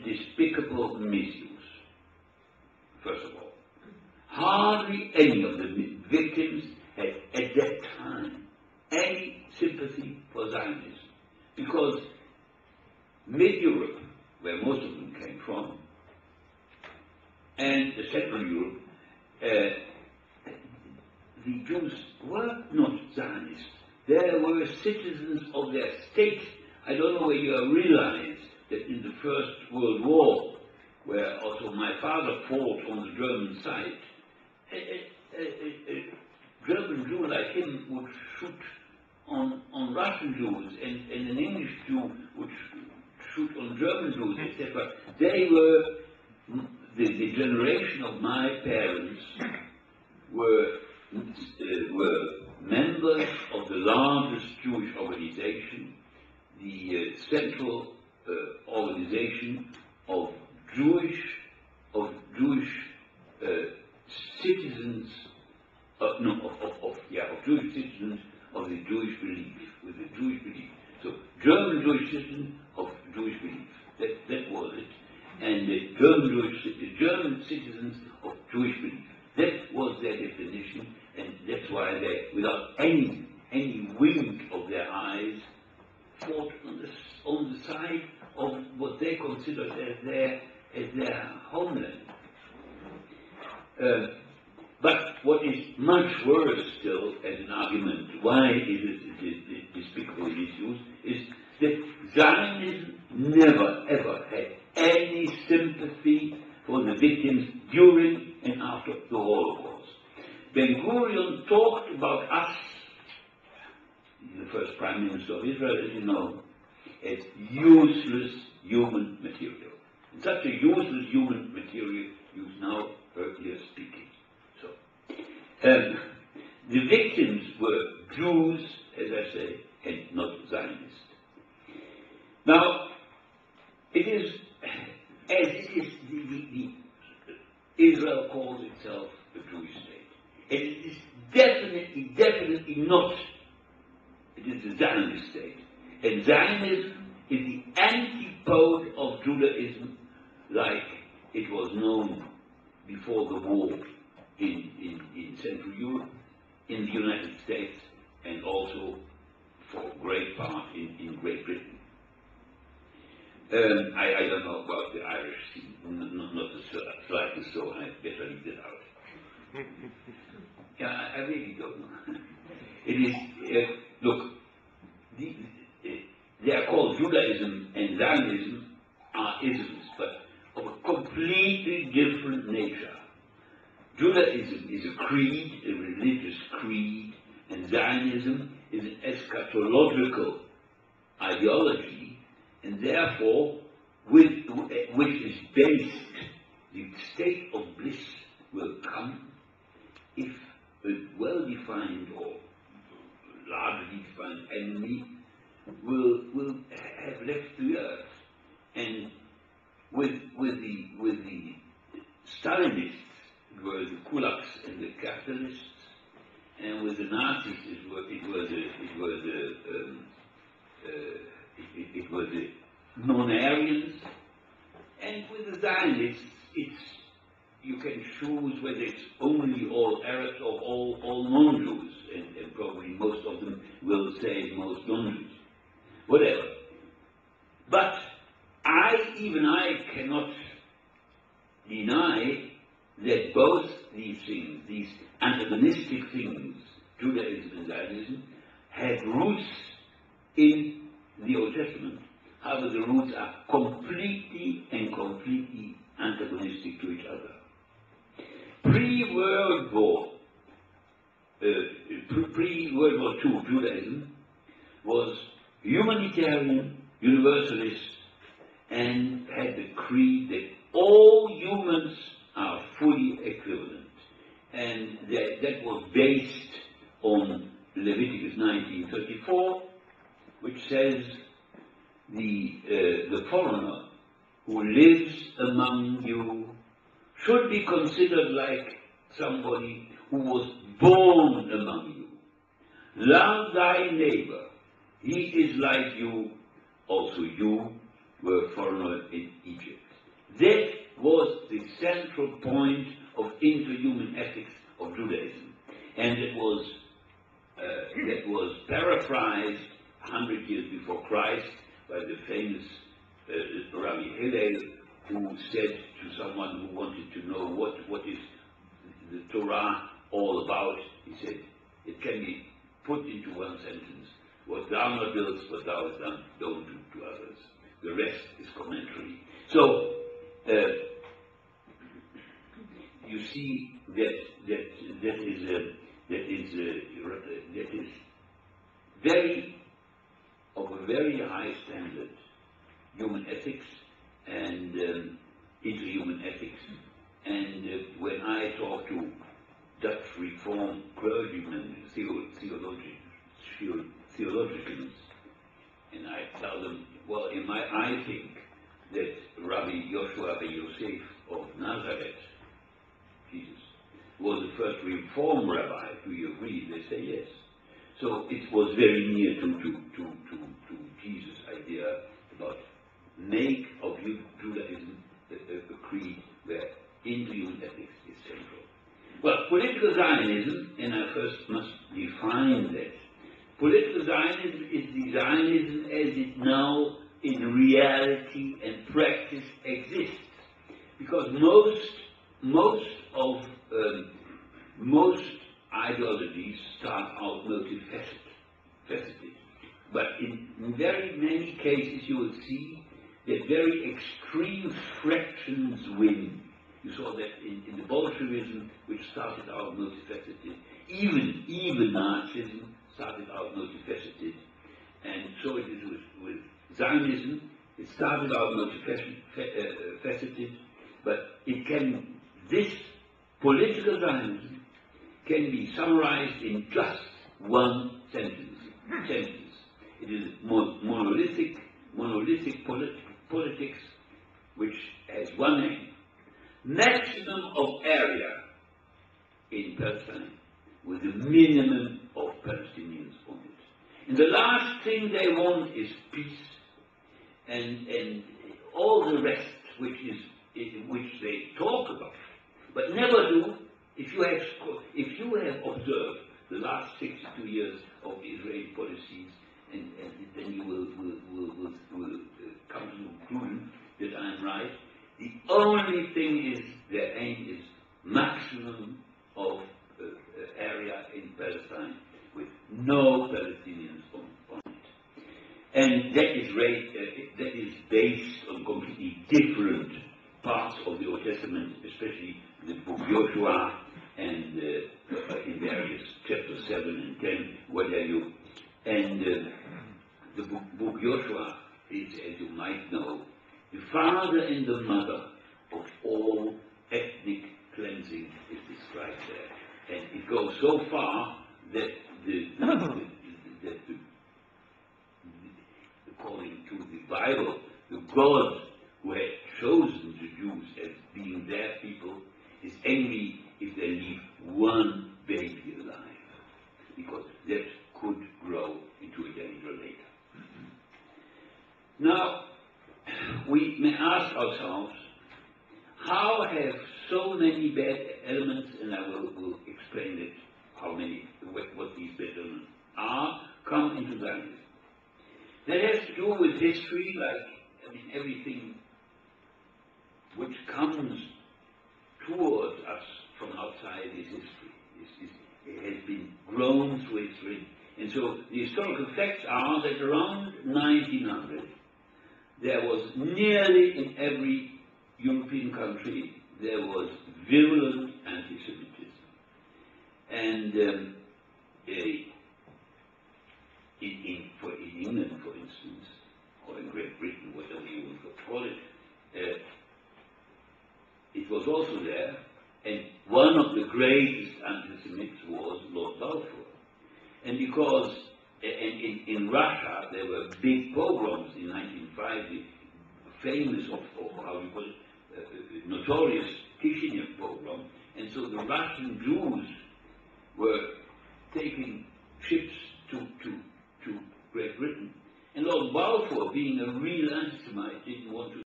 despicable misuse, first of all. Hardly any of the victims had at that time any sympathy for Zionism, because mid-Europe, where most of them came from, and Central Europe, the Jews were not Zionists. They were citizens of their state. I don't know whether you realize that in the First World War, where also my father fought on the German side, a German Jew like him would shoot on Russian Jews, and an English Jew would shoot on German Jews, etc. They were, the generation of my parents were members of the largest Jewish organization, the Central Organization of Jewish citizens, of Jewish citizens of the Jewish belief, with the Jewish belief. So German Jewish citizens of Jewish belief. That was it. And the German citizens of Jewish belief. That was their definition, and that's why they, without any wink of their eyes, fought on the side of what they considered as their homeland. But what is much worse still, as an argument, why is it despicable misuse, is that Zionism never ever had any sympathy for the victims during and after the Holocaust. Ben-Gurion talked about us, the first Prime Minister of Israel, as you know, as useless human material. And such a useless human material you've now heard here speaking. So, the victims were Jews, as I say, and not Zionists. Now, it is, as it is, Israel calls itself a Jewish state. And it is definitely not. It is a Zionist state. And Zionism is the antipode of Judaism, like it was known before the war in Central Europe, in the United States, and also for a great part in Great Britain. I don't know about the Irish scene, not the slightest, so I better leave it out. Yeah, I really don't know. It is, look, they are called Judaism and Zionism are isms, but of a completely different nature. Judaism is a creed, a religious creed, and Zionism is an eschatological ideology, and therefore, which is based, the state of bliss will come if a well-defined or largely defined enemy will have left the earth. And with the Stalinists, it were the kulaks and the capitalists, and with the Nazis, it was the non-Aryans, and with the Zionists, you can choose whether it's only all Arabs or all non-Jews, and probably most of them will say most non-Jews, whatever. But even I cannot deny that both these things, these antagonistic things, Judaism and Zionism, had roots in the Old Testament. However, the roots are completely antagonistic to each other. Pre-World War II, Judaism was humanitarian, universalist, and had the creed that all humans are fully equivalent. And that was based on Leviticus 19:34, which says the foreigner who lives among you should be considered like somebody who was born among you. Love thy neighbor. He is like you. Also you were foreigner in Egypt. central point of interhuman ethics of Judaism. And that was paraphrased 100 years before Christ by the famous Rabbi Hillel, who said to someone who wanted to know what is the Torah all about, he said, it can be put into one sentence: what thou not willst, what thou hast done, don't do to others. The rest is commentary. So you see that is very of a very high standard, human ethics and interhuman ethics. And when I talk to Dutch Reform clergymen, theologians, and I tell them, well, I think that Rabbi Joshua ben Yosef of Nazareth, Jesus, was the first Reform rabbi. Do you agree? They say yes. So it was very near to Jesus' idea about make of Judaism a creed where interhuman ethics is central. Well, political Zionism, and I first must define that. Political Zionism is the Zionism as it now in reality and practice exists. Because most ideologies start out multifaceted. But in very many cases you will see that very extreme fractions win. You saw that in the Bolshevism, which started out multifaceted. Even Nazism started out multifaceted. And so it is with Zionism. It started out multifaceted, but this political Zionism can be summarized in just one sentence. It is monolithic politics, which has one aim: maximum of area in Palestine with a minimum of Palestinians on it. And the last thing they want is peace, and all the rest which they talk about, but never do. If you have observed the last 62 years of Israeli policies, and then you will come to the conclusion that I'm right. The only thing is their aim is maximum of area in Palestine with no Palestinians on it, and that is based on completely different parts of the Old Testament, especially the book Joshua and in various chapters 7 and 10, what have you. And the book Joshua is, as you might know, the father and the mother of all ethnic cleansing is described there. And it goes so far that according to the Bible, the God who had chosen the Jews as being their people is angry if they leave one baby alive, because that could grow into a danger later. Now, we may ask ourselves, how have so many bad elements, and I will explain it, what these bad elements are, come into Zionism? That has to do with history, everything which comes towards us from outside is history. It has been grown through history. And so the historical facts are that around 1900, there was nearly in every European country, there was virulent anti-Semitism. And in England, for instance, or in Great Britain, whatever you want to call it, it was also there. And one of the greatest anti-Semites was Lord Balfour. And because in Russia there were big pogroms in 1905, the famous notorious Kishinev pogrom, and so the Russian Jews were taking ships to Great Britain, and Lord Balfour, being a real anti-Semite, didn't want to